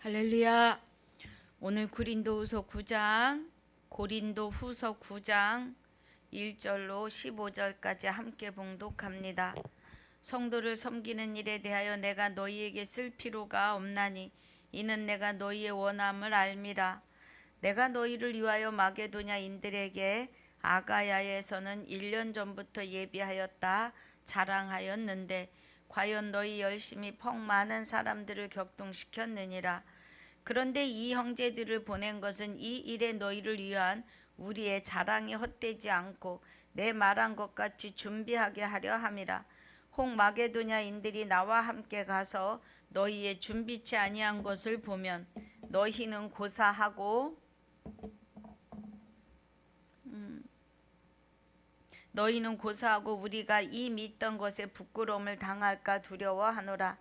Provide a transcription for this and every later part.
할렐루야. 오늘 고린도후서 9장 1절로 15절까지 함께 봉독합니다. 성도를 섬기는 일에 대하여 내가 너희에게 쓸 필요가 없나니 이는 내가 너희의 원함을 알미라. 내가 너희를 위하여 마게도냐인들에게 아가야에서는 1년 전부터 예비하였다 자랑하였는데 과연 너희 열심히 퍽 많은 사람들을 격동시켰느니라. 그런데 이 형제들을 보낸 것은 이 일에 너희를 위한 우리의 자랑이 헛되지 않고 내 말한 것 같이 준비하게 하려 함이라. 혹 마게도냐인들이 나와 함께 가서 너희의 준비치 아니한 것을 보면 너희는 고사하고 우리가 이 믿던 것에 부끄러움을 당할까 두려워하노라.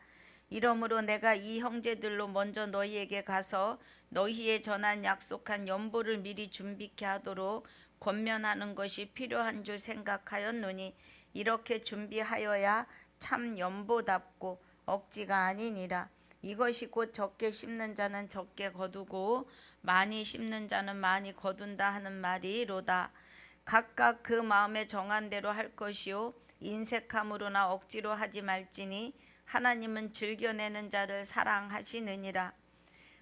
이러므로 내가 이 형제들로 먼저 너희에게 가서 너희의 전한 약속한 연보를 미리 준비케 하도록 권면하는 것이 필요한 줄 생각하였노니 이렇게 준비하여야 참 연보답고 억지가 아니니라. 이것이 곧 적게 심는 자는 적게 거두고 많이 심는 자는 많이 거둔다 하는 말이로다. 각각 그 마음에 정한 대로 할 것이요 인색함으로나 억지로 하지 말지니 하나님은 즐겨내는 자를 사랑하시느니라.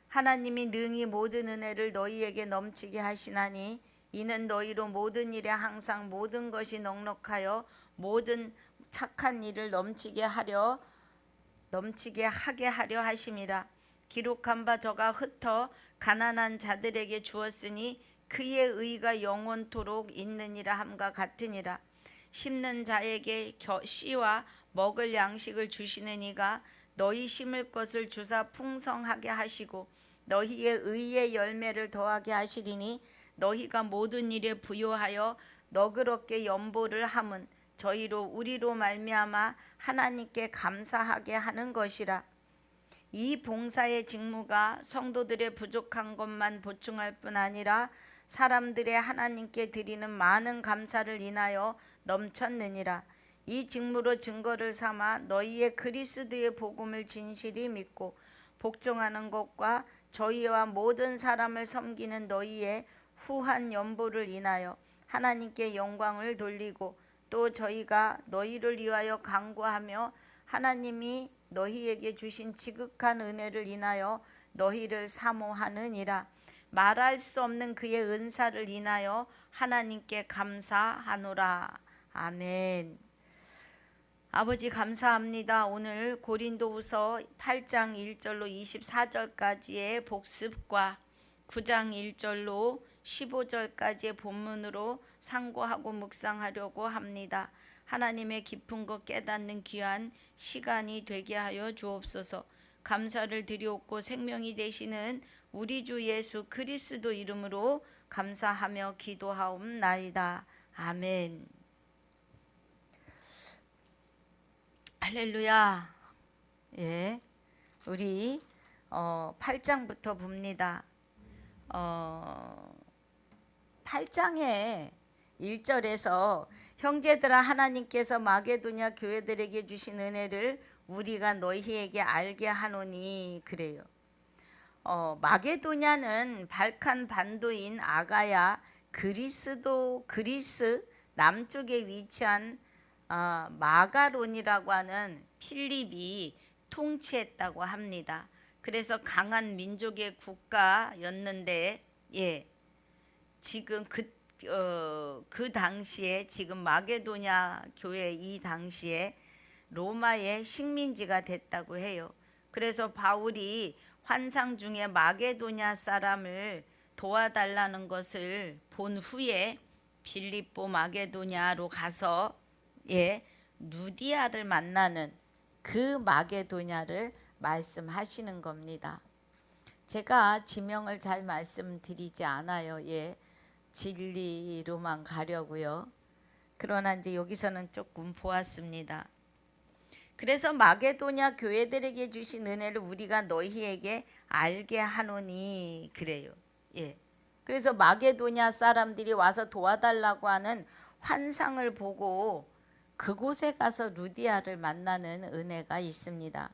하나님이 능히 모든 은혜를 너희에게 넘치게 하시나니 이는 너희로 모든 일에 항상 모든 것이 넉넉하여 모든 착한 일을 넘치게 하게 하려 하심이라. 기록한 바 저가 흩어 가난한 자들에게 주었으니 그의 의가 영원토록 있느니라 함과 같으니라. 심는 자에게 씨와 먹을 양식을 주시는 이가 너희 심을 것을 주사 풍성하게 하시고 너희의 의의 열매를 더하게 하시리니 너희가 모든 일에 부요하여 너그럽게 연보를 함은 저희로 우리로 말미암아 하나님께 감사하게 하는 것이라. 이 봉사의 직무가 성도들의 부족한 것만 보충할 뿐 아니라 사람들의 하나님께 드리는 많은 감사를 인하여 넘쳤느니라. 이 직무로 증거를 삼아 너희의 그리스도의 복음을 진실히 믿고 복종하는 것과 저희와 모든 사람을 섬기는 너희의 후한 연보를 인하여 하나님께 영광을 돌리고 또 저희가 너희를 위하여 간구하며 하나님이 너희에게 주신 지극한 은혜를 인하여 너희를 사모하느니라. 말할 수 없는 그의 은사를 인하여 하나님께 감사하노라. 아멘. 아버지 감사합니다. 오늘 고린도후서 8장 1절로 24절까지의 복습과 9장 1절로 15절까지의 본문으로 상고하고 묵상하려고 합니다. 하나님의 깊은 것 깨닫는 귀한 시간이 되게 하여 주옵소서. 감사를 드리옵고 생명이 되시는 우리 주 예수 그리스도 이름으로 감사하며 기도하옵나이다. 아멘. 할렐루야. 예, 우리 8장부터 봅니다. 8장의 1절에서 형제들아 하나님께서 마게도냐 교회들에게 주신 은혜를 우리가 너희에게 알게 하노니 그래요. 마게도냐는 발칸 반도인 아가야 그리스 남쪽에 위치한 마가론이라고 하는 필립이 통치했다고 합니다. 그래서 강한 민족의 국가였는데 지금 그 당시에 지금 마게도냐 교회 이 당시에 로마의 식민지가 됐다고 해요. 그래서 바울이 환상 중에 마게도냐 사람을 도와달라는 것을 본 후에 빌립보 마게도냐로 가서 누디아를 만나는 그 마게도냐를 말씀하시는 겁니다. 제가 지명을 잘 말씀드리지 않아요. 진리로만 가려고요. 그러나 이제 여기서는 조금 보았습니다. 그래서 마게도냐 교회들에게 주신 은혜를 우리가 너희에게 알게 하노니 그래요. 그래서 마게도냐 사람들이 와서 도와달라고 하는 환상을 보고 그곳에 가서 루디아를 만나는 은혜가 있습니다.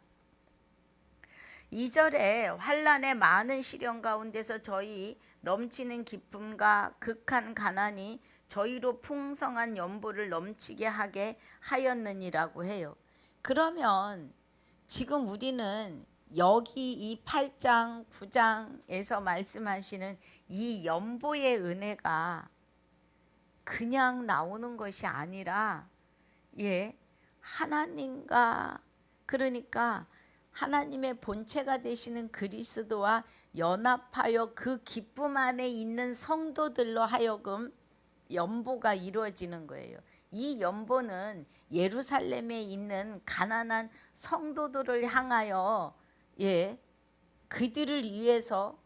2절에 환난의 많은 시련 가운데서 저희 넘치는 기쁨과 극한 가난이 저희로 풍성한 연보를 넘치게 하게 하였느니라고 해요. 그러면 지금 우리는 여기 이 8장, 9장에서 말씀하시는 이 연보의 은혜가 그냥 나오는 것이 아니라 하나님과, 그러니까 하나님의 본체가 되시는 그리스도와 연합하여 그 기쁨 안에 있는 성도들로 하여금 연보가 이루어지는 거예요. 이 연보는 예루살렘에 있는 가난한 성도들을 향하여 그들을 위해서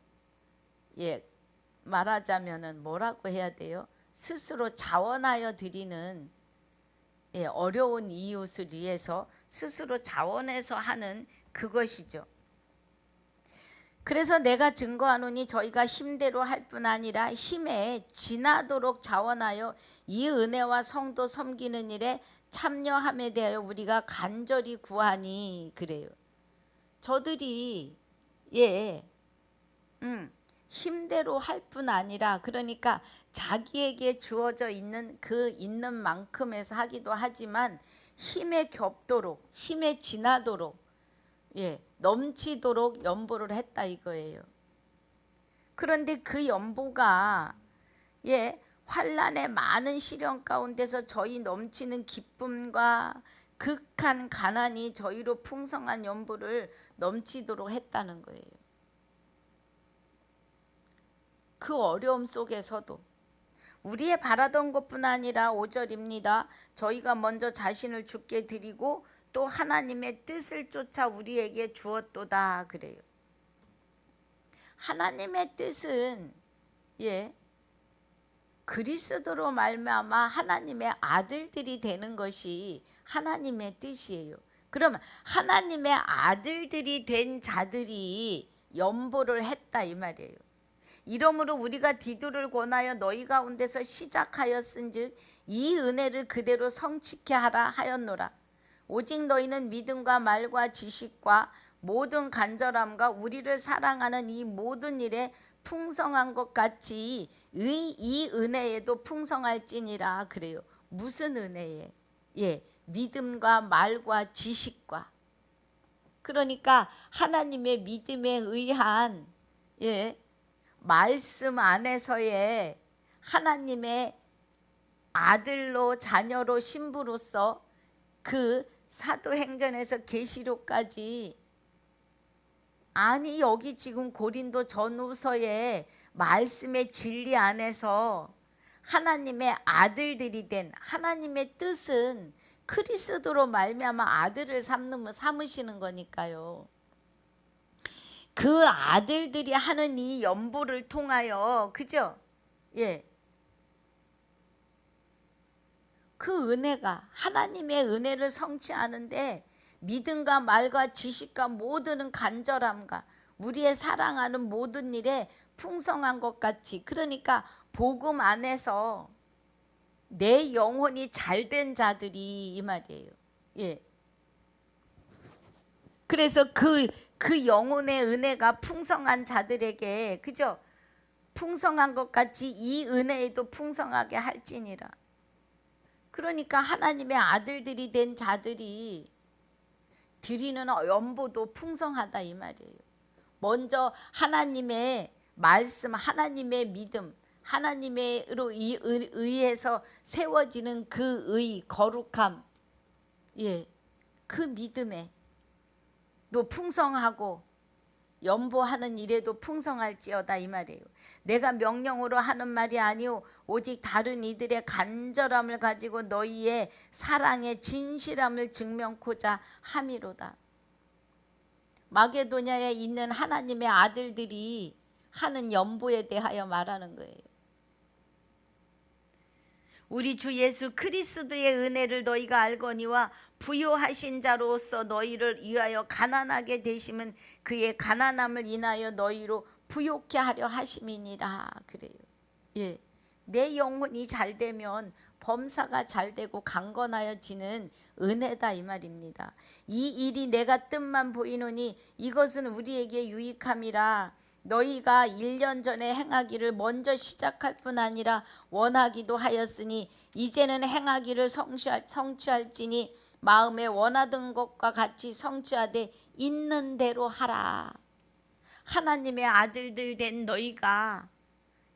말하자면은 뭐라고 해야 돼요? 스스로 자원하여 드리는 어려운 이웃을 위해서 스스로 자원해서 하는 그것이죠. 그래서 내가 증거하노니 저희가 힘대로 할 뿐 아니라 힘에 지나도록 자원하여 이 은혜와 성도 섬기는 일에 참여함에 대하여 우리가 간절히 구하니, 그래요. 저들이 힘대로 할 뿐 아니라, 그러니까 자기에게 주어져 있는 그 있는 만큼에서 하기도 하지만 힘에 겹도록, 힘에 지나도록, 넘치도록 연보를 했다 이거예요. 그런데 그 연보가 환난의 많은 시련 가운데서 저희 넘치는 기쁨과 극한 가난이 저희로 풍성한 연보를 넘치도록 했다는 거예요. 그 어려움 속에서도 우리의 바라던 것뿐 아니라 5절입니다. 저희가 먼저 자신을 주께 드리고 또 하나님의 뜻을 쫓아 우리에게 주었도다, 그래요. 하나님의 뜻은 그리스도로 말미암아 하나님의 아들들이 되는 것이 하나님의 뜻이에요. 그러면 하나님의 아들들이 된 자들이 연보를 했다 이 말이에요. 이러므로 우리가 디도를 권하여 너희 가운데서 시작하였은즉 이 은혜를 그대로 성취케 하라 하였노라. 오직 너희는 믿음과 말과 지식과 모든 간절함과 우리를 사랑하는 이 모든 일에 풍성한 것 같이 이 은혜에도 풍성할지니라, 그래요. 무슨 은혜에? 믿음과 말과 지식과. 그러니까 하나님의 믿음에 의한 말씀 안에서의 하나님의 아들로, 자녀로, 신부로서 그 사도행전에서 계시록까지, 아니 여기 지금 고린도 전후서의 말씀의 진리 안에서 하나님의 아들들이 된, 하나님의 뜻은 그리스도로 말미암아 아들을 삼으시는 거니까요. 그 아들들이 하는 이 연보를 통하여, 그죠? 그 은혜가, 하나님의 은혜를 성취하는데 믿음과 말과 지식과 모든 간절함과 우리의 사랑하는 모든 일에 풍성한 것 같이, 그러니까 복음 안에서 내 영혼이 잘된 자들이 이 말이에요. 그래서 그 영혼의 은혜가 풍성한 자들에게, 그죠? 풍성한 것 같이 이 은혜에도 풍성하게 할지니라. 그러니까 하나님의 아들들이 된 자들이 드리는 연보도 풍성하다 이 말이에요. 먼저 하나님의 말씀, 하나님의 믿음, 하나님으로 의해서 세워지는 그 의, 거룩함, 그 믿음에 또 풍성하고 연보하는 일에도 풍성할지어다 이 말이에요. 내가 명령으로 하는 말이 아니오 오직 다른 이들의 간절함을 가지고 너희의 사랑의 진실함을 증명코자 함이로다. 마게도냐에 있는 하나님의 아들들이 하는 연보에 대하여 말하는 거예요. 우리 주 예수 그리스도의 은혜를 너희가 알거니와 부요하신 자로서 너희를 위하여 가난하게 되심은 그의 가난함을 인하여 너희로 부요케 하려 하심이니라, 그래요. 내 영혼이 잘 되면 범사가 잘 되고 강건하여지는 은혜다 이 말입니다. 이 일이 내가 뜻만 보이노니 이것은 우리에게 유익함이라. 너희가 1년 전에 행하기를 먼저 시작할 뿐 아니라 원하기도 하였으니 이제는 행하기를 성취할지니 마음에 원하던 것과 같이 성취하되 있는 대로 하라. 하나님의 아들들 된 너희가,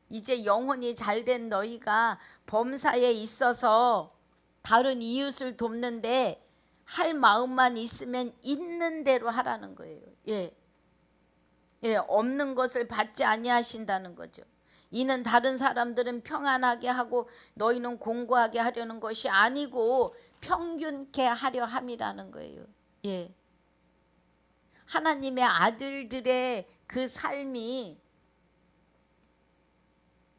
이제 영혼이 잘된 너희가 범사에 있어서 다른 이웃을 돕는데 할 마음만 있으면 있는 대로 하라는 거예요. 없는 것을 받지 아니하신다는 거죠. 이는 다른 사람들은 평안하게 하고 너희는 공고하게 하려는 것이 아니고 평균케 하려 함이라는 거예요. 하나님의 아들들의 그 삶이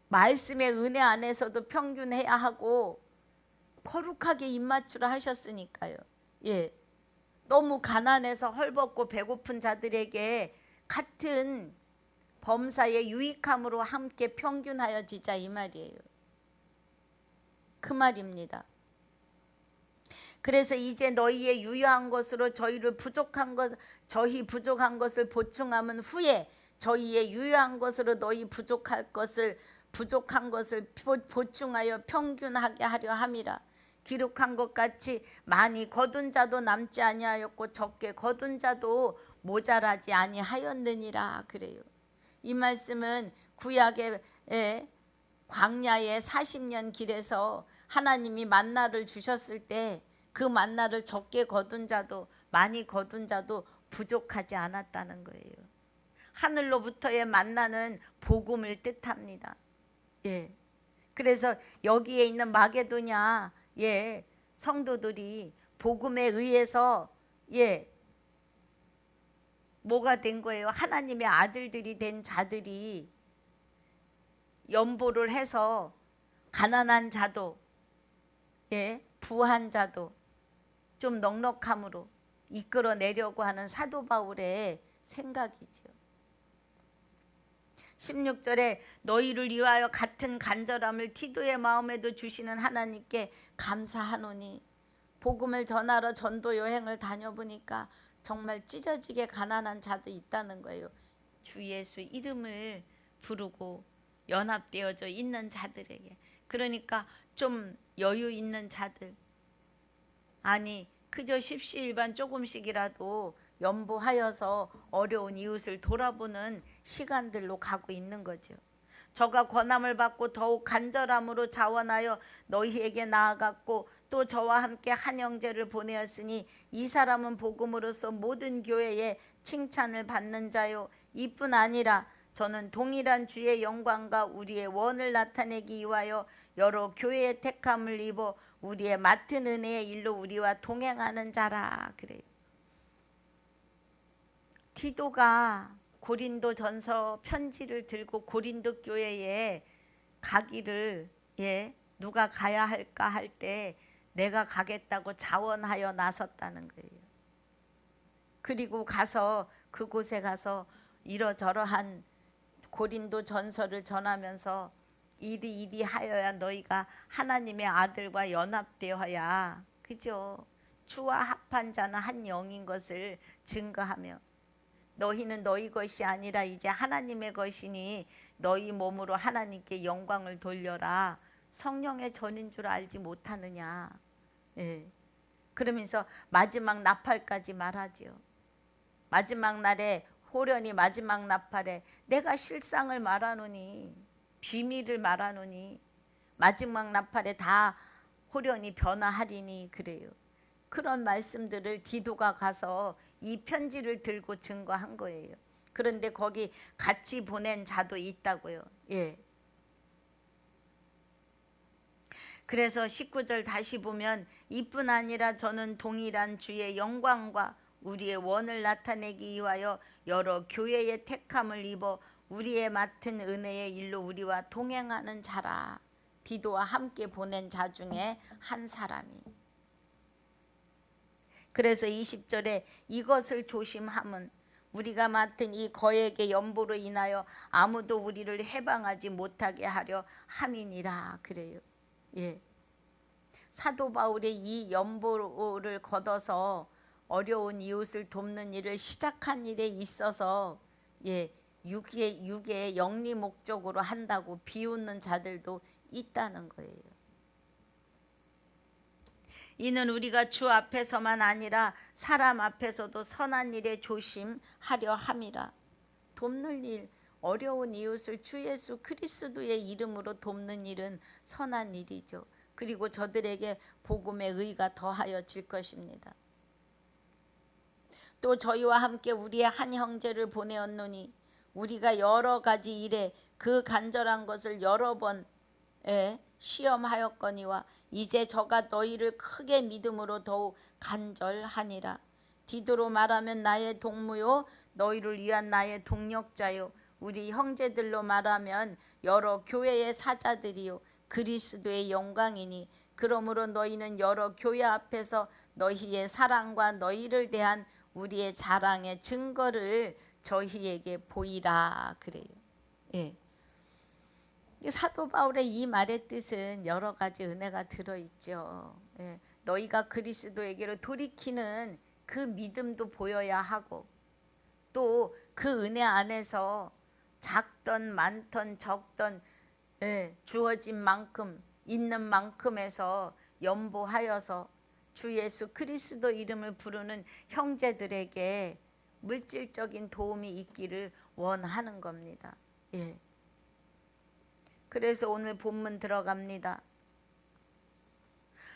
말씀의 은혜 안에서도 평균해야 하고 거룩하게 입맞추라 하셨으니까요. 너무 가난해서 헐벗고 배고픈 자들에게 같은 범사의 유익함으로 함께 평균하여지자 이 말이에요. 그 말입니다. 그래서 이제 너희의 유효한 것으로 저희 부족한 것을 보충함은 후에 저희의 유효한 것으로 너희 부족한 것을 보충하여 평균하게 하려 함이라. 기록한 것 같이 많이 거둔 자도 남지 아니하였고 적게 거둔 자도 모자라지 아니하였느니라 그래요. 이 말씀은 구약의 광야의 40년 길에서 하나님이 만나를 주셨을 때 그 만나를 적게 거둔 자도 많이 거둔 자도 부족하지 않았다는 거예요. 하늘로부터의 만나는 복음을 뜻합니다. 그래서 여기에 있는 마게도냐 성도들이 복음에 의해서 뭐가 된 거예요? 하나님의 아들들이 된 자들이 연보를 해서 가난한 자도 부한 자도 좀 넉넉함으로 이끌어내려고 하는 사도 바울의 생각이죠. 16절에 너희를 위하여 같은 간절함을 티도의 마음에도 주시는 하나님께 감사하노니. 복음을 전하러 전도 여행을 다녀보니까 정말 찢어지게 가난한 자도 있다는 거예요. 주 예수 이름을 부르고 연합되어져 있는 자들에게. 그러니까 좀 여유 있는 자들, 아니 그저 십시일반 조금씩이라도 연보하여서 어려운 이웃을 돌아보는 시간들로 가고 있는 거죠. 저가 권함을 받고 더욱 간절함으로 자원하여 너희에게 나아갔고 또 저와 함께 한 형제를 보내었으니 이 사람은 복음으로서 모든 교회에 칭찬을 받는 자요. 이뿐 아니라 저는 동일한 주의 영광과 우리의 원을 나타내기 위하여 여러 교회의 택함을 입어 우리의 맡은 은혜의 일로 우리와 동행하는 자라 그래요. 디도가 고린도 전서 편지를 들고 고린도 교회에 가기를 누가 가야 할까 할 때 내가 가겠다고 자원하여 나섰다는 거예요. 그리고 가서 그곳에 가서 이러저러한 고린도 전서를 전하면서 이리 하여야 너희가 하나님의 아들과 연합되어야, 그죠? 주와 합한 자는 한 영인 것을 증거하며 너희는 너희 것이 아니라 이제 하나님의 것이니 너희 몸으로 하나님께 영광을 돌려라. 성령의 전인 줄 알지 못하느냐. 그러면서 마지막 나팔까지 말하지요. 마지막 날에 호련히 마지막 나팔에 내가 실상을 말하노니 비밀을 말하노니 마지막 나팔에 다 호련히 변화하리니 그래요. 그런 말씀들을 디도가 가서 이 편지를 들고 증거한 거예요. 그런데 거기 같이 보낸 자도 있다고요. 그래서 19절 다시 보면 이뿐 아니라 저는 동일한 주의 영광과 우리의 원을 나타내기 위하여 여러 교회의 택함을 입어 우리의 맡은 은혜의 일로 우리와 동행하는 자라. 디도와 함께 보낸 자 중에 한 사람이. 그래서 20절에 이것을 조심함은 우리가 맡은 이 거액의 연보로 인하여 아무도 우리를 해방하지 못하게 하려 함이니라 그래요. 사도 바울의 이 연보를 걷어서 어려운 이웃을 돕는 일을 시작한 일에 있어서 육의 영리 목적으로 한다고 비웃는 자들도 있다는 거예요. 이는 우리가 주 앞에서만 아니라 사람 앞에서도 선한 일에 조심하려 함이라. 돕는 일, 어려운 이웃을 주 예수 그리스도의 이름으로 돕는 일은 선한 일이죠. 그리고 저들에게 복음의 의가 더하여질 것입니다. 또 저희와 함께 우리의 한 형제를 보내었노니 우리가 여러 가지 일에 그 간절한 것을 여러 번 시험하였거니와 이제 저가 너희를 크게 믿음으로 더욱 간절하니라. 디도로 말하면 나의 동무요 너희를 위한 나의 동력자요 우리 형제들로 말하면 여러 교회의 사자들이요 그리스도의 영광이니 그러므로 너희는 여러 교회 앞에서 너희의 사랑과 너희를 대한 우리의 자랑의 증거를 저희에게 보이라 그래요. 사도 바울의 이 말의 뜻은 여러 가지 은혜가 들어있죠. 너희가 그리스도에게로 돌이키는 그 믿음도 보여야 하고 또 그 은혜 안에서 작던 많던 적던 주어진 만큼 있는 만큼에서 연보하여서 주 예수 그리스도 이름을 부르는 형제들에게 물질적인 도움이 있기를 원하는 겁니다. 그래서 오늘 본문 들어갑니다.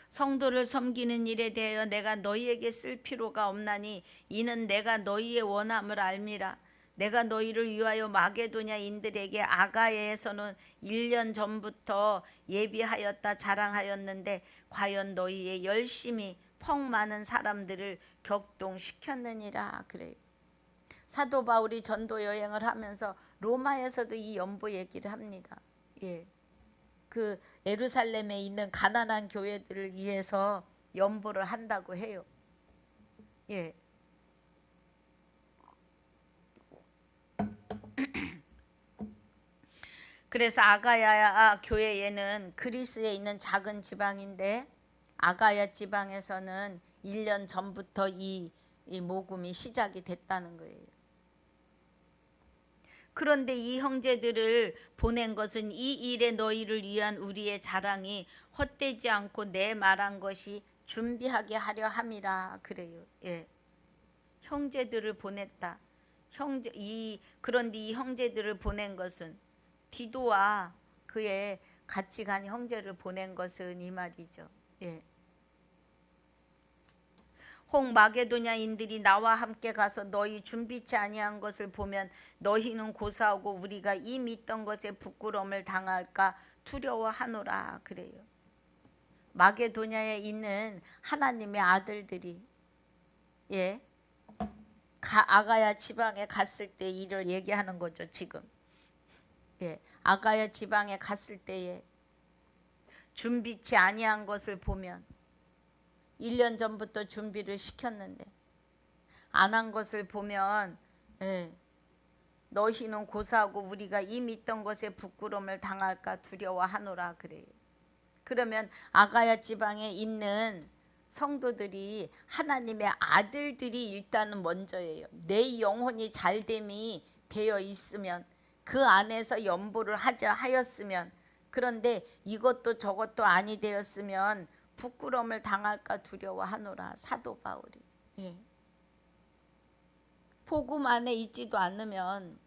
성도를 섬기는 일에 대하여 내가 너희에게 쓸 필요가 없나니 이는 내가 너희의 원함을 알미라. 내가 너희를 위하여 마게도냐인들에게 아가야에서는 1년 전부터 예비하였다 자랑하였는데 과연 너희의 열심히 펑 많은 사람들을 격동시켰느니라 그래요. 사도 바울이 전도 여행을 하면서 로마에서도 이 연보 얘기를 합니다. 그 예루살렘에 있는 가난한 교회들을 위해서 연보를 한다고 해요. 그래서 아가야 교회에는 그리스에 있는 작은 지방인데 아가야 지방에서는 1년 전부터 이 모금이 시작이 됐다는 거예요. 그런데 이 형제들을 보낸 것은 이 일에 너희를 위한 우리의 자랑이 헛되지 않고 내 말한 것이 준비하게 하려 함이라 그래요. 형제들을 보냈다. 그런데 이 형제들을 보낸 것은 디도와 그의 같이 간 형제를 보낸 것은 이 말이죠. 혹 마게도냐인들이 나와 함께 가서 너희 준비치 아니한 것을 보면 너희는 고사하고 우리가 이 믿던 것에 부끄러움을 당할까 두려워하노라 그래요. 마게도냐에 있는 하나님의 아들들이 아가야 지방에 갔을 때 일을 얘기하는 거죠. 지금 아가야 지방에 갔을 때에 준비치 아니한 것을 보면 1년 전부터 준비를 시켰는데 안 한 것을 보면 너희는 고사하고 우리가 이 믿던 것에 부끄러움을 당할까 두려워하노라 그래요. 그러면 아가야 지방에 있는 성도들이 하나님의 아들들이 일단은 먼저예요. 내 영혼이 잘됨이 되어 있으면 그 안에서 연보를 하자 하였으면 그런데 이것도 저것도 아니 되었으면 부끄러움을 당할까 두려워하노라 사도 바울이. 복음 안에 있지도 않으면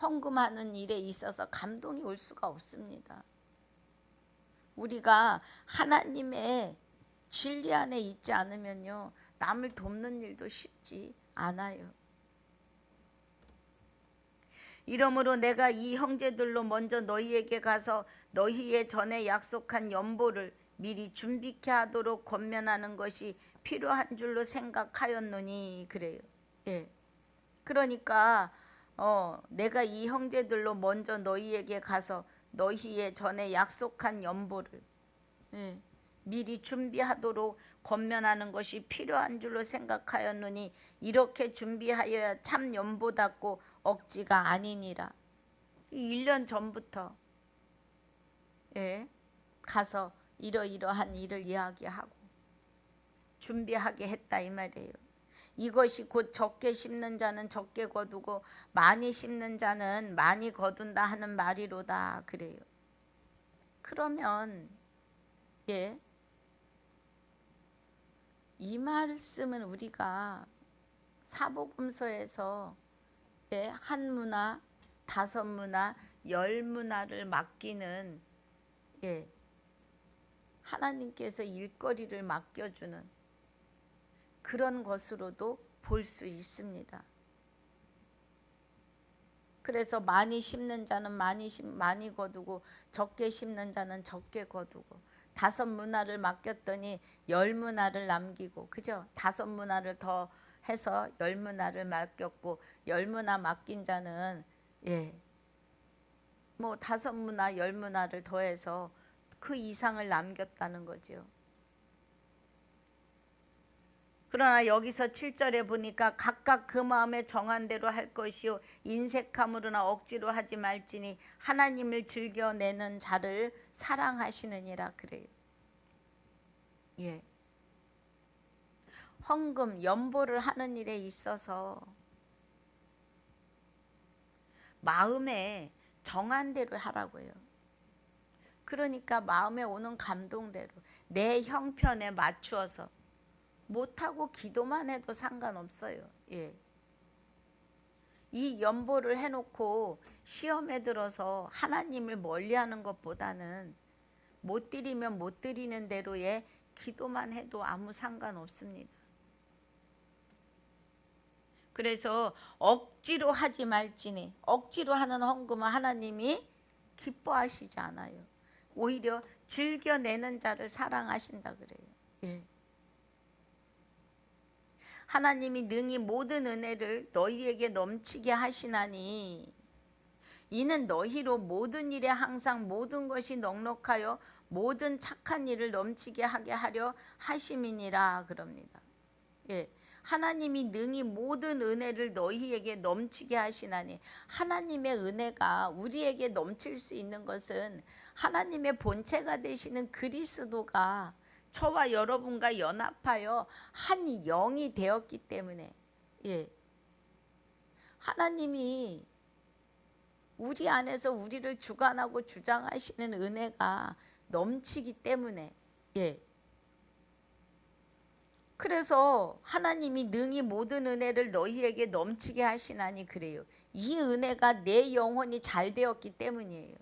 헌금하는 일에 있어서 감동이 올 수가 없습니다. 우리가 하나님의 진리 안에 있지 않으면요 남을 돕는 일도 쉽지 않아요. 이러므로 내가 이 형제들로 먼저 너희에게 가서 너희의 전에 약속한 연보를 미리 준비케 하도록 권면하는 것이 필요한 줄로 생각하였노니 그래요. 그러니까 내가 이 형제들로 먼저 너희에게 가서 너희의 전에 약속한 연보를 미리 준비하도록 권면하는 것이 필요한 줄로 생각하였노니 이렇게 준비하여야 참 연보답고 억지가 아니니라. 1년 전부터 가서 이러이러한 일을 이야기하고 준비하게 했다 이 말이에요. 이것이 곧 적게 심는 자는 적게 거두고 많이 심는 자는 많이 거둔다 하는 말이로다 그래요. 그러면 이 말씀은 우리가 사복음서에서 한 문화, 5문화, 10문화를 맡기는 하나님께서 일거리를 맡겨주는 그런 것으로도 볼 수 있습니다. 그래서 많이 심는 자는 많이 거두고 적게 심는 자는 적게 거두고 5문화를 맡겼더니 10문화를 남기고 그죠? 5문화를 더 해서 10문화를 맡겼고 10문화 맡긴 자는 뭐 5문화 10문화를 더해서 그 이상을 남겼다는 거죠. 그러나 여기서 7절에 보니까 각각 그 마음에 정한 대로 할 것이요 인색함으로나 억지로 하지 말지니 하나님을 즐겨내는 자를 사랑하시느니라 그래요. 헌금 연보를 하는 일에 있어서 마음에 정한 대로 하라고요. 그러니까 마음에 오는 감동대로 내 형편에 맞추어서 못하고 기도만 해도 상관없어요. 이 연보를 해놓고 시험에 들어서 하나님을 멀리하는 것보다는 못 드리면 못 드리는 대로의 기도만 해도 아무 상관없습니다. 그래서 억지로 하지 말지니 억지로 하는 헌금은 하나님이 기뻐하시지 않아요. 오히려 즐겨내는 자를 사랑하신다 그래요. 하나님이 능히 모든 은혜를 너희에게 넘치게 하시나니 이는 너희로 모든 일에 항상 모든 것이 넉넉하여 모든 착한 일을 넘치게 하게 하려 하심이니라 그럽니다. 하나님이 능히 모든 은혜를 너희에게 넘치게 하시나니 하나님의 은혜가 우리에게 넘칠 수 있는 것은 하나님의 본체가 되시는 그리스도가 저와 여러분과 연합하여 한 영이 되었기 때문에 하나님이 우리 안에서 우리를 주관하고 주장하시는 은혜가 넘치기 때문에 그래서 하나님이 능히 모든 은혜를 너희에게 넘치게 하시나니 그래요. 이 은혜가 내 영혼이 잘 되었기 때문이에요.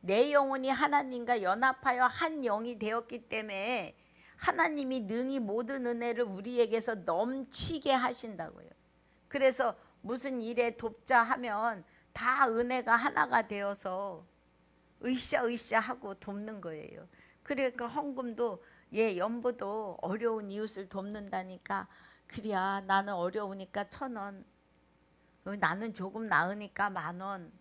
내 영혼이 하나님과 연합하여 한 영이 되었기 때문에 하나님이 능히 모든 은혜를 우리에게서 넘치게 하신다고요. 그래서 무슨 일에 돕자 하면 다 은혜가 하나가 되어서 으쌰으쌰 하고 돕는 거예요. 그러니까 헌금도 연보도 어려운 이웃을 돕는다니까 그래야 나는 어려우니까 1,000원, 나는 조금 나으니까 10,000원,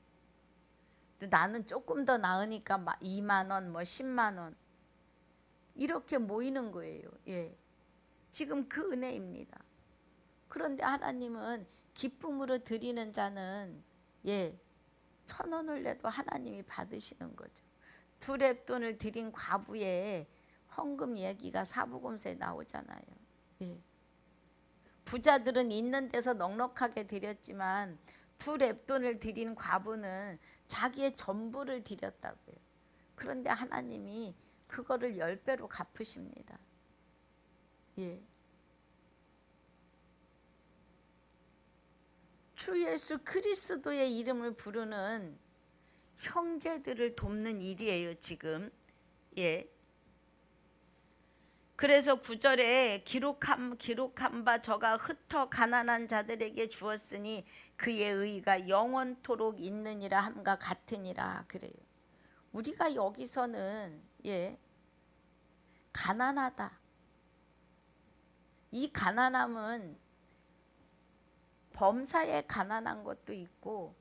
또 나는 조금 더 나으니까 20,000원, 100,000원 이렇게 모이는 거예요. 지금 그 은혜입니다. 그런데 하나님은 기쁨으로 드리는 자는 1,000원을 내도 하나님이 받으시는 거죠. 2렙돈을 드린 과부의 헌금 얘기가 사복음서에 나오잖아요. 부자들은 있는 데서 넉넉하게 드렸지만 2렙돈을 드린 과부는 자기의 전부를 드렸다고요. 그런데 하나님이 그거를 10배로 갚으십니다. 주 예수 그리스도의 이름을 부르는 형제들을 돕는 일이에요 지금. 그래서 9절에 기록한 바 저가 흩어 가난한 자들에게 주었으니 그의 의가 영원토록 있느니라 함과 같으니라 그래요. 우리가 여기서는 가난하다. 이 가난함은 범사에 가난한 것도 있고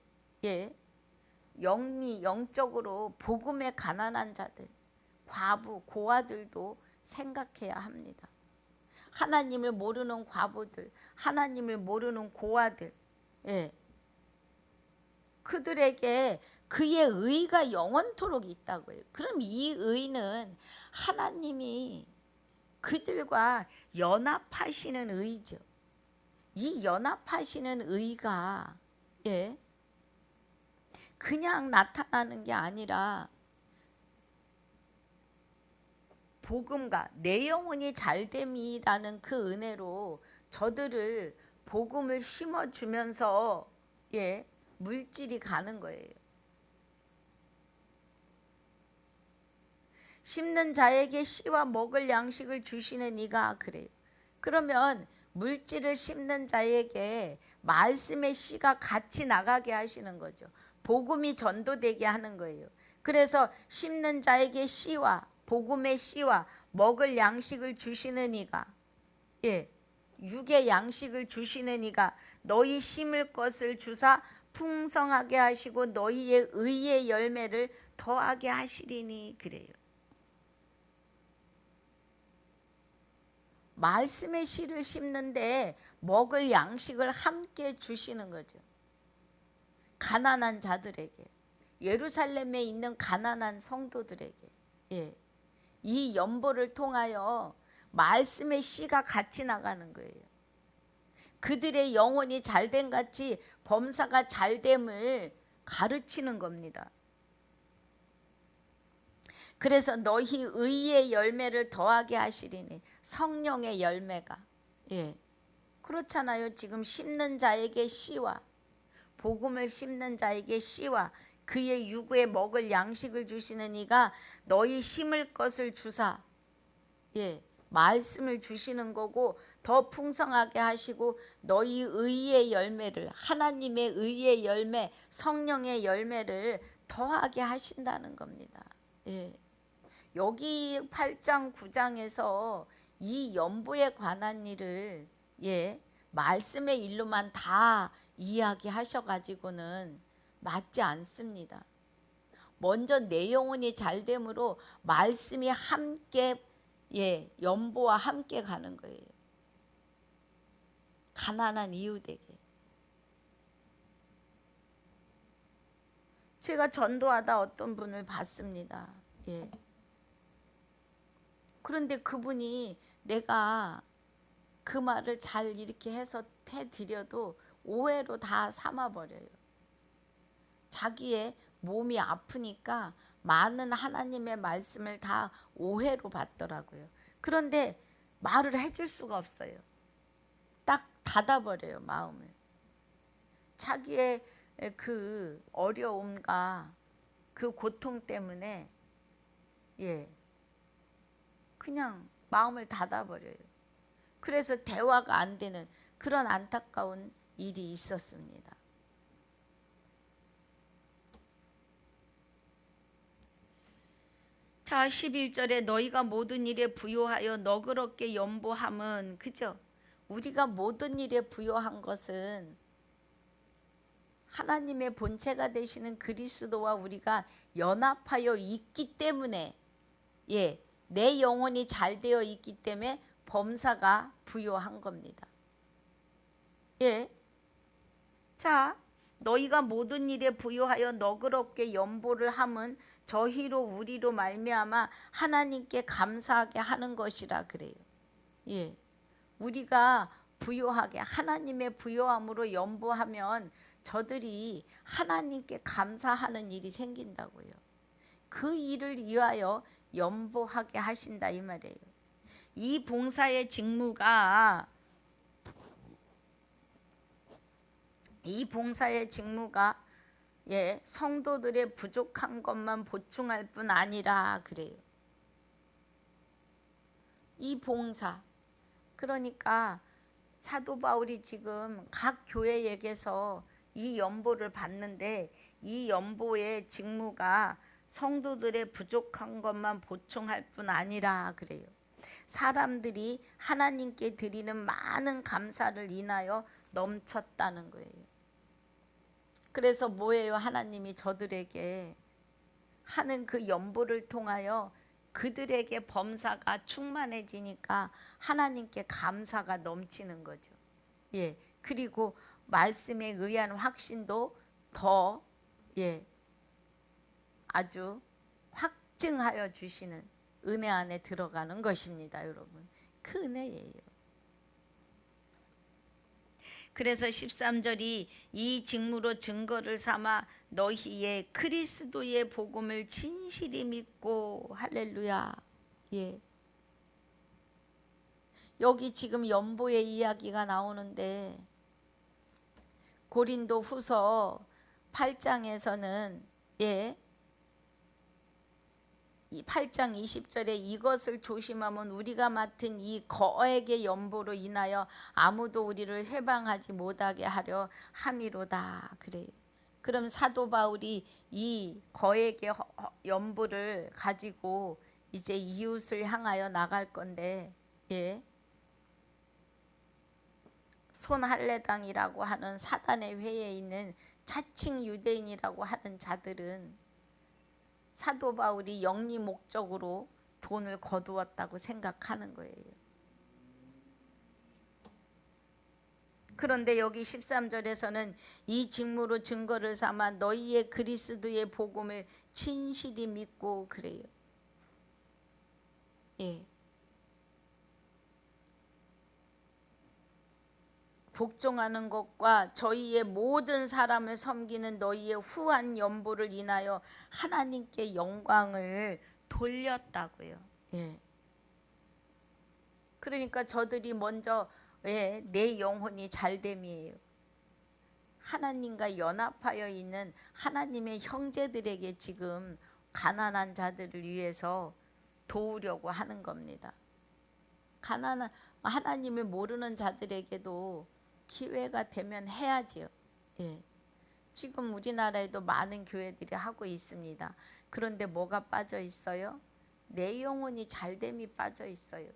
영적으로 복음에 가난한 자들, 과부, 고아들도 생각해야 합니다. 하나님을 모르는 과부들, 하나님을 모르는 고아들, 그들에게 그의 의가 영원토록 있다고요. 그럼 이 의는 하나님이 그들과 연합하시는 의죠. 이 연합하시는 의가 그냥 나타나는 게 아니라 복음과 내 영혼이 잘됨이라는 그 은혜로 저들을 복음을 심어주면서 물질이 가는 거예요. 심는 자에게 씨와 먹을 양식을 주시는 이가 그래요. 그러면 물질을 심는 자에게 말씀의 씨가 같이 나가게 하시는 거죠. 복음이 전도되게 하는 거예요. 그래서 심는 자에게 씨와 복음의 씨와 먹을 양식을 주시는 이가 육의 양식을 주시는 이가 너희 심을 것을 주사 풍성하게 하시고 너희의 의의 열매를 더하게 하시리니 그래요. 말씀의 씨를 심는데 먹을 양식을 함께 주시는 거죠. 가난한 자들에게, 예루살렘에 있는 가난한 성도들에게 이 연보를 통하여 말씀의 씨가 같이 나가는 거예요. 그들의 영혼이 잘된 같이 범사가 잘됨을 가르치는 겁니다. 그래서 너희 의의 열매를 더하게 하시리니 성령의 열매가 그렇잖아요. 지금 심는 자에게 씨와 복음을 심는 자에게 씨와 그의 유구에 먹을 양식을 주시는 이가 너희 심을 것을 주사 말씀을 주시는 거고 더 풍성하게 하시고 너희 의의 열매를 하나님의 의의 열매 성령의 열매를 더하게 하신다는 겁니다. 여기 8장 9장에서 이 연보에 관한 일을 말씀의 일로만 다 이야기하셔가지고는 맞지 않습니다. 먼저 내 영혼이 잘됨으로 말씀이 함께 연보와 함께 가는 거예요. 가난한 이웃에게. 제가 전도하다 어떤 분을 봤습니다. 그런데 그분이 내가 그 말을 잘 이렇게 해서 해드려도 오해로 다 삼아버려요. 자기의 몸이 아프니까 많은 하나님의 말씀을 다 오해로 받더라고요. 그런데 말을 해줄 수가 없어요. 딱 닫아버려요, 마음을. 자기의 그 어려움과 그 고통 때문에 그냥 마음을 닫아버려요. 그래서 대화가 안 되는 그런 안타까운 일이 있었습니다. 자, 11절에 너희가 모든 일에 부요하여 너그럽게 연보함은 그죠? 우리가 모든 일에 부요한 것은 하나님의 본체가 되시는 그리스도와 우리가 연합하여 있기 때문에 내 영혼이 잘 되어 있기 때문에 범사가 부요한 겁니다. 자, 너희가 모든 일에 부요하여 너그럽게 연보를 함은 저희로 우리로 말미암아 하나님께 감사하게 하는 것이라 그래요. 우리가 부요하게 하나님의 부요함으로 연보하면 저들이 하나님께 감사하는 일이 생긴다고요. 그 일을 위하여 연보하게 하신다 이 말이에요. 이 봉사의 직무가 성도들의 부족한 것만 보충할 뿐 아니라 그래요. 이 봉사 그러니까 사도 바울이 지금 각 교회에게서 이 연보를 받는데 이 연보의 직무가 성도들의 부족한 것만 보충할 뿐 아니라 그래요. 사람들이 하나님께 드리는 많은 감사를 인하여 넘쳤다는 거예요. 그래서 뭐예요? 하나님이 저들에게 하는 그 연보를 통하여 그들에게 범사가 충만해지니까 하나님께 감사가 넘치는 거죠. 그리고 말씀에 의한 확신도 더 아주 확증하여 주시는 은혜 안에 들어가는 것입니다, 여러분. 그 은혜예요. 그래서 13절이 이 직무로 증거를 삼아 너희의 그리스도의 복음을 진실히 믿고, 할렐루야. 예. 여기 지금 연보의 이야기가 나오는데 고린도 후서 8장에서는 예, 8장 20절에 이것을 조심하면 우리가 맡은 이 거액의 연보로 인하여 아무도 우리를 해방하지 못하게 하려 함이로다. 그래요. 그럼 사도 바울이 이 거액의 연보를 가지고 이제 이웃을 향하여 나갈 건데, 예, 손할례당이라고 하는 사단의 회에 있는 자칭 유대인이라고 하는 자들은 사도 바울이 영리 목적으로 돈을 거두었다고 생각하는 거예요. 그런데 여기 13절에서는 이 직무로 증거를 삼아 너희의 그리스도의 복음을 진실히 믿고, 그래요. 예. 복종하는 것과 저희의 모든 사람을 섬기는 너희의 후한 연보를 인하여 하나님께 영광을 돌렸다고요. 예. 그러니까 저들이 먼저 내 영혼이 잘됨이에요. 하나님과 연합하여 있는 하나님의 형제들에게 지금 가난한 자들을 위해서 도우려고 하는 겁니다. 가난한 하나님을 모르는 자들에게도 기회가 되면 해야지요. 예. 지금 우리나라에도 많은 교회들이 하고 있습니다. 그런데 뭐가 빠져 있어요? 내 영혼이 잘됨이 빠져 있어요.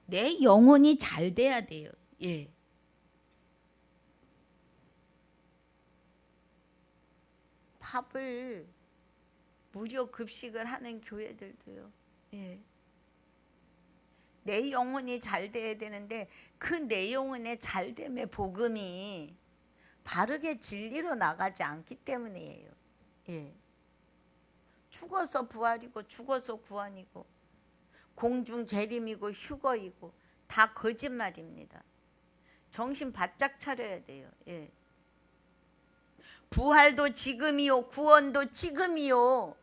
내 영혼이 잘 돼야 돼요. 예. 밥을 무료 급식을 하는 교회들도요. 예. 내 영혼이 잘 돼야 되는데 그 내 영혼의 잘됨의 복음이 바르게 진리로 나가지 않기 때문이에요. 예. 죽어서 부활이고 죽어서 구원이고 공중 재림이고 휴거이고 다 거짓말입니다. 정신 바짝 차려야 돼요. 예. 부활도 지금이요, 구원도 지금이요.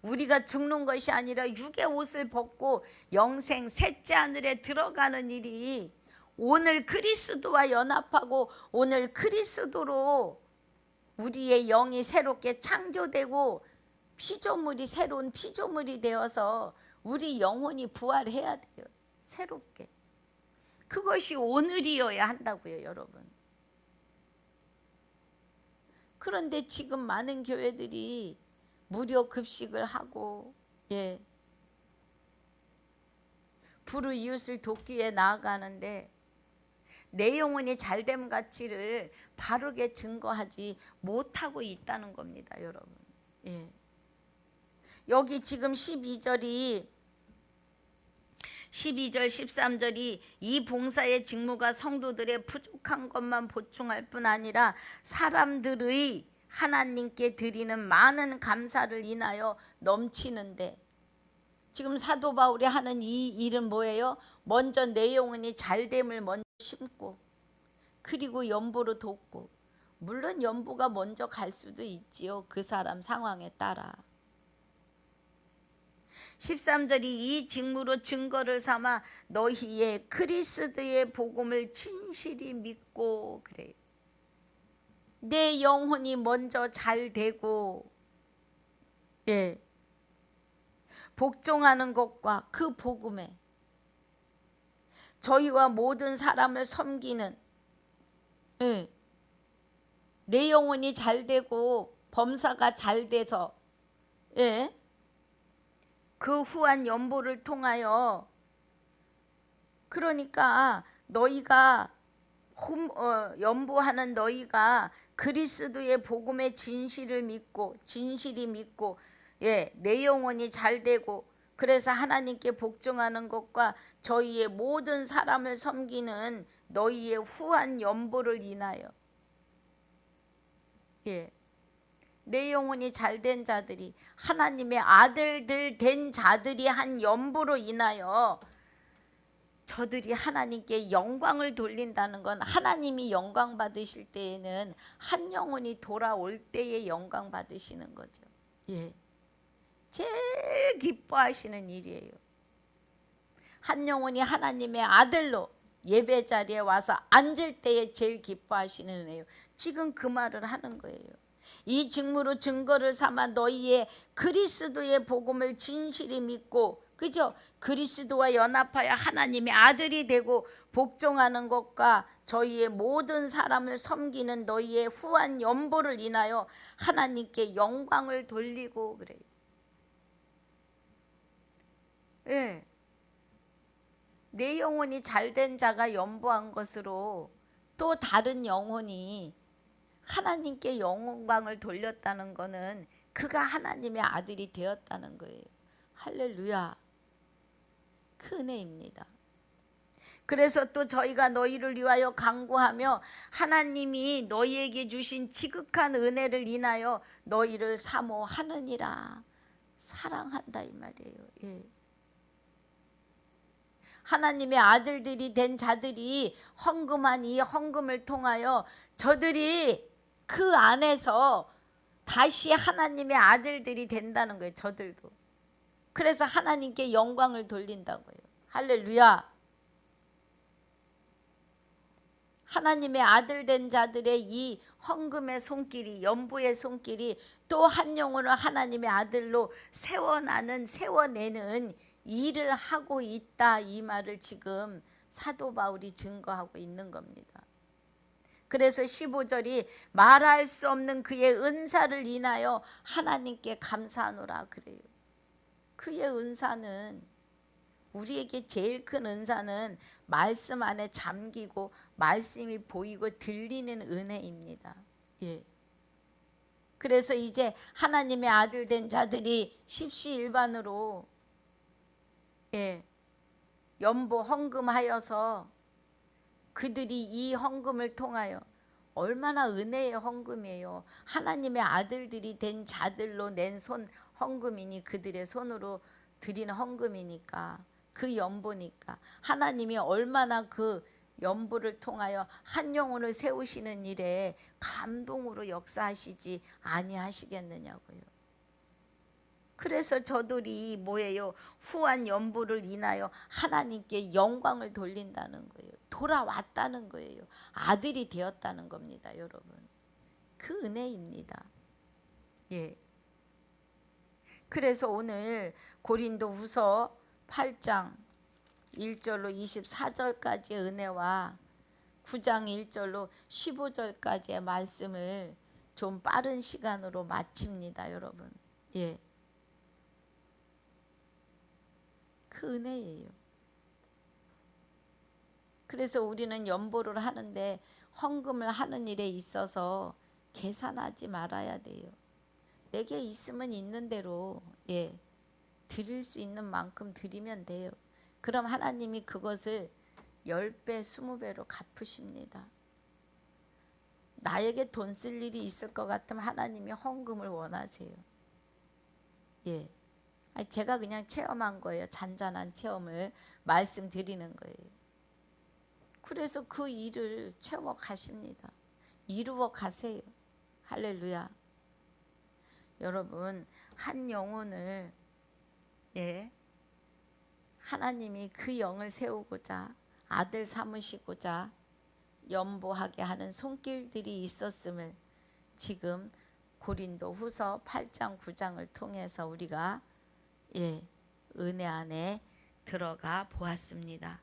우리가 죽는 것이 아니라 육의 옷을 벗고 영생 셋째 하늘에 들어가는 일이 오늘 그리스도와 연합하고 오늘 그리스도로 우리의 영이 새롭게 창조되고 피조물이 새로운 피조물이 되어서 우리 영혼이 부활해야 돼요. 새롭게. 그것이 오늘이어야 한다고요, 여러분. 그런데 지금 많은 교회들이 무료 급식을 하고 예, 부르 이웃을 돕기 위해 나아가는데 내 영혼이 잘됨 가치를 바르게 증거하지 못하고 있다는 겁니다, 여러분. 예. 여기 지금 12절 13절이 이 봉사의 직무가 성도들의 부족한 것만 보충할 뿐 아니라 사람들의 하나님께 드리는 많은 감사를 인하여 넘치는데, 지금 사도 바울이 하는 이 일은 뭐예요? 먼저 내 영혼이 잘됨을 먼저 심고 그리고 연보로 돕고, 물론 연보가 먼저 갈 수도 있지요. 그 사람 상황에 따라. 13절이 이 직무로 증거를 삼아 너희의 그리스도의 복음을 진실히 믿고, 그래요. 내 영혼이 먼저 잘 되고 예, 복종하는 것과 그 복음에 저희와 모든 사람을 섬기는 예, 내 영혼이 잘 되고 범사가 잘 돼서 예, 그 후한 연보를 통하여, 그러니까 너희가 연보하는 너희가 그리스도의 복음의 진실히 믿고 예, 내 영혼이 잘 되고 그래서 하나님께 복종하는 것과 저희의 모든 사람을 섬기는 너희의 후한 연보를 인하여 예, 내 영혼이 잘된 자들이, 하나님의 아들들 된 자들이 한 연보로 인하여 저들이 하나님께 영광을 돌린다는 건, 하나님이 영광 받으실 때에는 한 영혼이 돌아올 때에 영광 받으시는 거죠. 예, 제일 기뻐하시는 일이에요. 한 영혼이 하나님의 아들로 예배 자리에 와서 앉을 때에 제일 기뻐하시는 은혜요. 지금 그 말을 하는 거예요. 이 증무로 증거를 삼아 너희의 그리스도의 복음을 진실히 믿고, 그죠? 그리스도와 연합하여 하나님의 아들이 되고 복종하는 것과 저희의 모든 사람을 섬기는 너희의 후한 연보를 인하여 하나님께 영광을 돌리고 그래요. 예. 내 영혼이 잘된 자가 연보한 것으로 또 다른 영혼이 하나님께 영광을 돌렸다는 것은 그가 하나님의 아들이 되었다는 거예요. 할렐루야. 그 은혜입니다. 그래서 또 저희가 너희를 위하여 간구하며 하나님이 너희에게 주신 지극한 은혜를 인하여 너희를 사모하느니라. 사랑한다 이 말이에요. 예. 하나님의 아들들이 된 자들이 헌금한 이 헌금을 통하여 저들이 그 안에서 다시 하나님의 아들들이 된다는 거예요. 저들도. 그래서 하나님께 영광을 돌린다고요. 할렐루야. 하나님의 아들 된 자들의 이 헌금의 손길이, 연보의 손길이 또 한 영혼을 하나님의 아들로 세워내는 일을 하고 있다, 이 말을 지금 사도 바울이 증거하고 있는 겁니다. 그래서 15절이 말할 수 없는 그의 은사를 인하여 하나님께 감사하노라 그래요. 그의 은사는, 우리에게 제일 큰 은사는 말씀 안에 잠기고 말씀이 보이고 들리는 은혜입니다. 예. 그래서 이제 하나님의 아들 된 자들이 십시일반으로 연보 헌금하여서 그들이 이 헌금을 통하여, 얼마나 은혜의 헌금이에요. 하나님의 아들들이 된 자들로 낸 손 헌금이니, 그들의 손으로 드리는 헌금이니까, 그 연보니까 하나님이 얼마나 그 연보를 통하여 한 영혼을 세우시는 일에 감동으로 역사하시지 아니하시겠느냐고요. 그래서 저들이 뭐예요? 후한 연보를 인하여 하나님께 영광을 돌린다는 거예요. 돌아왔다는 거예요. 아들이 되었다는 겁니다, 여러분. 그 은혜입니다. 예. 그래서 오늘 고린도후서 8장 1절로 24절까지의 은혜와 9장 1절로 15절까지의 말씀을 좀 빠른 시간으로 마칩니다, 여러분. 예. 그 은혜예요. 그래서 우리는 연보를 하는데 헌금을 하는 일에 있어서 계산하지 말아야 돼요. 내게 있으면 있는 대로 드릴 수 있는 만큼 드리면 돼요. 그럼 하나님이 그것을 10배, 20배로 갚으십니다. 나에게 돈 쓸 일이 있을 것 같으면 하나님이 헌금을 원하세요. 예. 제가 그냥 체험한 거예요. 잔잔한 체험을 말씀드리는 거예요. 그래서 그 일을 채워 가십니다. 이루어 가세요. 할렐루야. 여러분, 한 영혼을 하나님이 그 영을 세우고자, 아들 삼으시고자 연보하게 하는 손길들이 있었음을 지금 고린도후서 8장 9장을 통해서 우리가 은혜 안에 들어가 보았습니다.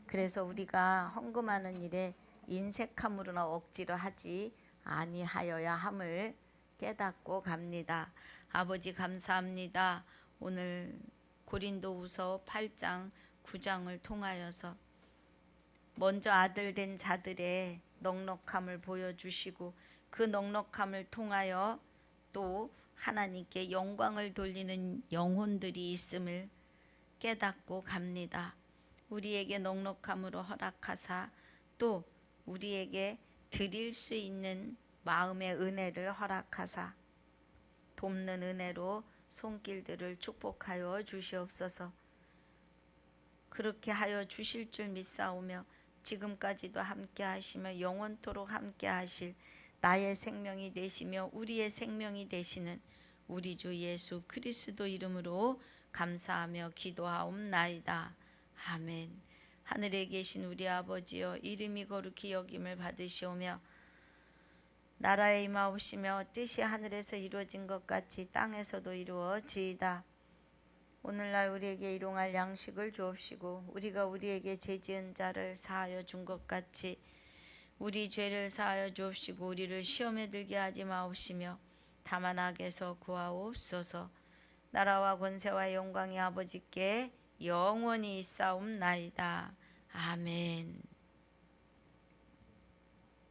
그래서 우리가 헌금하는 일에 인색함으로나 억지로 하지 아니하여야 함을 깨닫고 갑니다. 아버지 감사합니다. 오늘 고린도후서 8장 9장을 통하여서 먼저 아들 된 자들의 넉넉함을 보여주시고, 그 넉넉함을 통하여 또 하나님께 영광을 돌리는 영혼들이 있음을 깨닫고 갑니다. 우리에게 넉넉함으로 허락하사 또 우리에게 드릴 수 있는 마음의 은혜를 허락하사 돕는 은혜로 손길들을 축복하여 주시옵소서. 그렇게 하여 주실 줄 믿사오며 지금까지도 함께 하시며 영원토록 함께 하실 나의 생명이 되시며 우리의 생명이 되시는 우리 주 예수 그리스도 이름으로 감사하며 기도하옵나이다. 아멘. 하늘에 계신 우리 아버지여, 이름이 거룩히 여김을 받으시오며 나라에 임하옵시며 뜻이 하늘에서 이루어진 것 같이 땅에서도 이루어지이다. 오늘날 우리에게 일용할 양식을 주옵시고 우리가 우리에게 죄 지은 자를 사하여 준 것 같이 우리 죄를 사하여 주옵시고 우리를 시험에 들게 하지 마옵시며 다만 악에서 구하옵소서. 나라와 권세와 영광이 아버지께 영원히 있사옵나이다. 아멘.